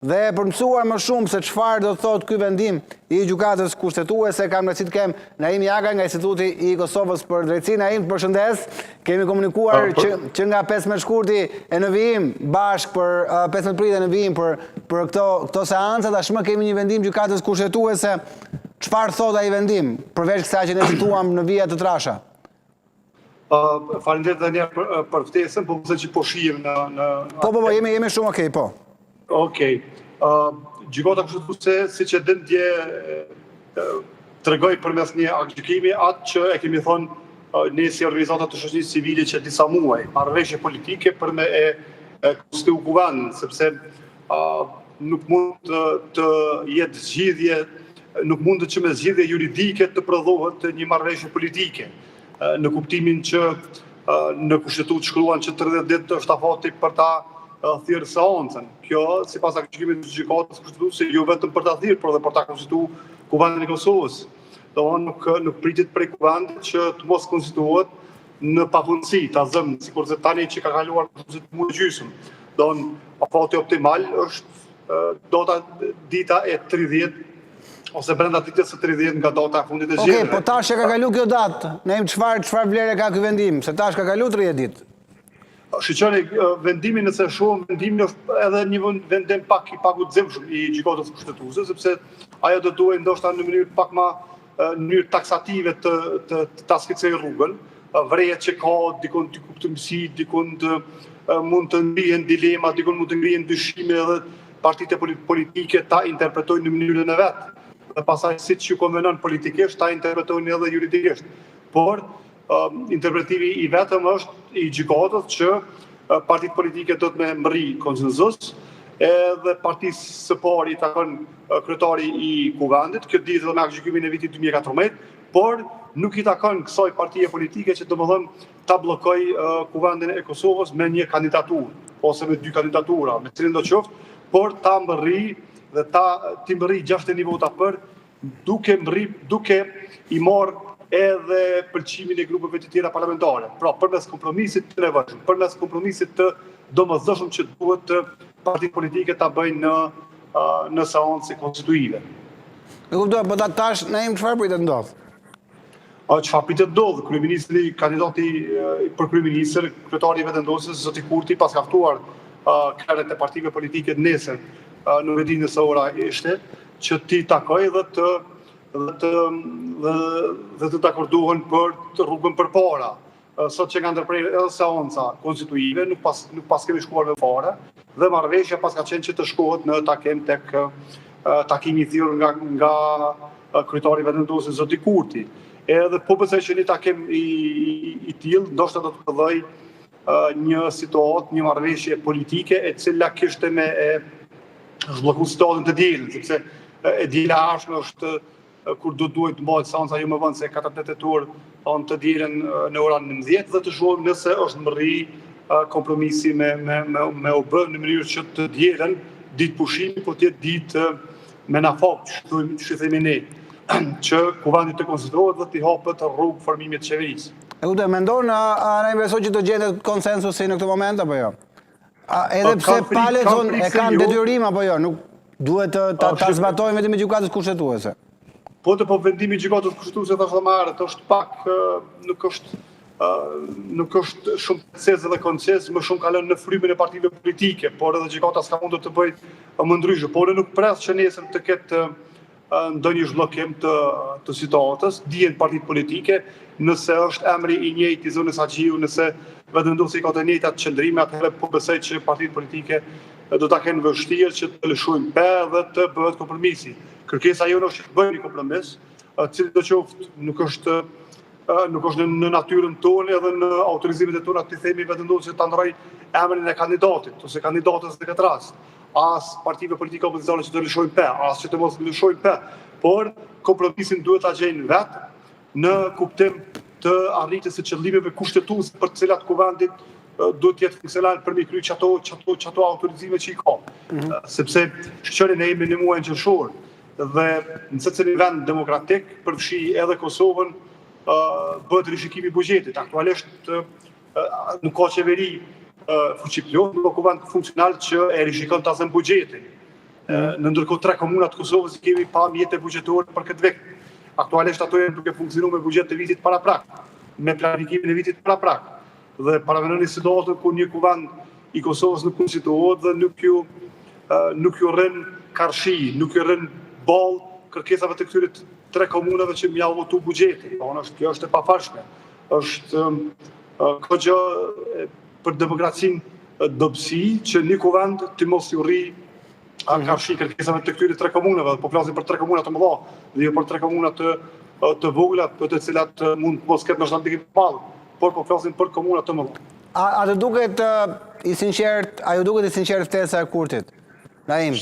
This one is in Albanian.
Dhe për mësuar më shumë se çfarë do të thotë ky vendim i gjykatës kushtetuese, kam kënaqësi të kem Naim Jaga nga Instituti i Kosovës për Drejtësi. Naim, përshëndes. Kemi komunikuar që nga 15 shkurti e në vijim bashkë për 15 pritë e në vijim për këto seanca, tashmë kemi një vendim gjykatës kushtetuese. Çfarë thot ai vendim, përveç kësaj që ne cituam në vija të trasha? Faleminderit Daniel për ftesën, po pse që po shihem në Po, jemi shumë okay, po. Okej. Gjykata kushtetuese, siç e din dje, tregoi përmes një aktgjykimi atë që e kemi thonë ne si organizata të shoqërisë civile që disa muaj, marrëveshje politike për me e konstituu kuvendin, sepse nuk mund të jetë zgjidhje, nuk mund që me zgjidhje juridike të prodhohet një marrëveshje politike, në kuptimin që në kushtetutë shkruan që 30 ditë është afati për ta thirrë seancën. Kjo, sipas aktgjykimit të gjykatës kushtetuese, jo vetëm për ta thirrë, por edhe për ta konstituuar kuvendin e Kosovës. Nuk pritet prej kuvendit që të mos konstituohet në pafundësi, ta zëm, sikurse tani që ka kaluar muaj gjysmë. Afati optimal është dita e 30 ose brenda ditës së 30 nga data e fundit e zgjedhjeve. Okej, po tash e ka kalu kjo datë. Ne çfarë vlerë ka ky vendim? Se tash ka kalu 30 ditë. Shqyqoni, vendimi nëse shumë, vendimi është edhe një vendim pak i paguximshëm i gjykatës kushtetuese, sepse ajo do duhej ndoshta në mënyrë pak më në mënyrë taksative të ta skicojë rrugën, vrejet që ka, dikun të kuptëmësi, dikun mund të ngrihen dilema, dikun mund të ngrihen dyshime edhe partitë politike ta interpretojnë në mënyrën e vet. Dhe pastaj siç ju konvenon politikisht, ta interpretojnë edhe juridikisht. Por interpretimi i vetëm është i gjykatës që partitë politike do të me mbërri konsenzus, edhe partisë së pari i takon kryetari i kuvendit, kjo dihet edhe me aktgjykimin e vitit 2014, por nuk i takon kësaj partie politike që domethënë ta bllokoj kuvendin e Kosovës me një kandidaturë ose me 2 kandidatura, me cilin do qoftë, por ta mbërri dhe ti mbërri 60 vota për, duke i marrë edhe pëlqimin e grupeve të tjera parlamentare. Pra, përmes kompromisit të nevojshëm, përmes kompromisit të domosdoshëm që duhet të partitë politike ta bëjnë në seancë konstituive. E kuptoj, po tash Naim çfarë pritet ndodh? Çfarë pritet ndodh? Kryeministri, kandidati për kryeministër, kryetari i vendosjes zoti Kurti, pas ka ftuar krerët e partive politike nesër në vendin e ora ishte, që ti takoj dhe të takordohen për të rrugën përpara. Sot që nga ndërprerë edhe seanca konstituive, nuk pas kemi shkuar në fare, dhe marrëveshja pas ka qenë që të shkohet në takim tek takimi i thirrur nga kryetari i vendosjes zoti Kurti. Edhe po besoj që një takim i tillë ndoshta do të prodhoj një situatë, një marrëveshje politike e cila kishte me zhbllokuar situatën të dielën, sepse e diela ashme është kur duhet të bëhet seanca jo më vonë se 14 tetor të dielën në orën 19 dhe të shohim nëse është mbërri kompromisi me OB në mënyrë që të dielën ditë pushimi, po të jetë ditë me nafaq, që themi ne, që kuvendi të konstituohet dhe të hapet rrugë formimit të qeverisë. E kuptoj, mendon ana besoj që do gjendet konsensusi në këtë moment apo jo? Edhe pse palët thonë e kanë detyrim apo jo, nuk duhet ta zbatojnë vetëm me gjykatës kushtetuese. Po vendimi i gjykatës kushtetuese thashë më herët është pak nuk është shumë proces dhe konces, më shumë kalon në frymën e partive politike, por edhe gjykata s'ka mundur të bëjë më ndryshe, por nuk pres që nesër të ketë ndonjë zhbllokim të situatës, dihen partitë politike, nëse është emri i njëjtë i zonës Haxhiu, nëse vendosi ka të njëjtat qëndrime, atëherë po besoj që partitë politike do ta kenë vështirë që të lëshojnë pe dhe të bëhet kompromisi. Kërkesa jonë është të bëjmë një kompromis, cili do qoftë nuk është në natyrën tonë edhe në autorizimet e tona të themi vendosjes ta ndroj emrin e kandidatit ose kandidatës në këtë rast. As partive politike opozicione që të lëshojnë pe, as që të mos lëshojnë pe, por kompromisin duhet ta gjejnë vetë në kuptim të arritjes së qëllimeve kushtetuese për të cilat kuvendit duhet të jetë funksional për mi kry çato autorizime që i ka. Sepse shqyqëri ne jemi në muajin qershor dhe në secilin vend demokratik përfshi edhe Kosovën bëhet rishikimi i buxhetit. Aktualisht nuk ka qeveri fuqiplot, nuk ka kuvend funksional që e rishikon ta zën buxhetin. Në ndërkohë 3 komunat Kosovës i kemi pa mjete buxhetore për këtë vit. Aktualisht ato janë duke funksionuar me buxhet të vitit paraprak, me planifikimin e vitit paraprak. Dhe paramendoni situatën ku një kuvend i Kosovës nuk konstituohet dhe nuk ju rrin karshi, nuk ju rrin ball kërkesave të këtyre 3 komunave që mja votu buxheti. Kjo është e pafalshme. Është kjo gjë për demokracinë dobësi që një kuvend të mos ju rri karshi kërkesave të këtyre 3 komunave. Po flasim për 3 komuna të mëdha dhe jo për 3 komuna të vogla, për të cilat mund mos ketë ndonjë ndikim të madh, por po flasim për komuna të mëdha. A ju duket i sinqert ftesa e Kurtit? Naim.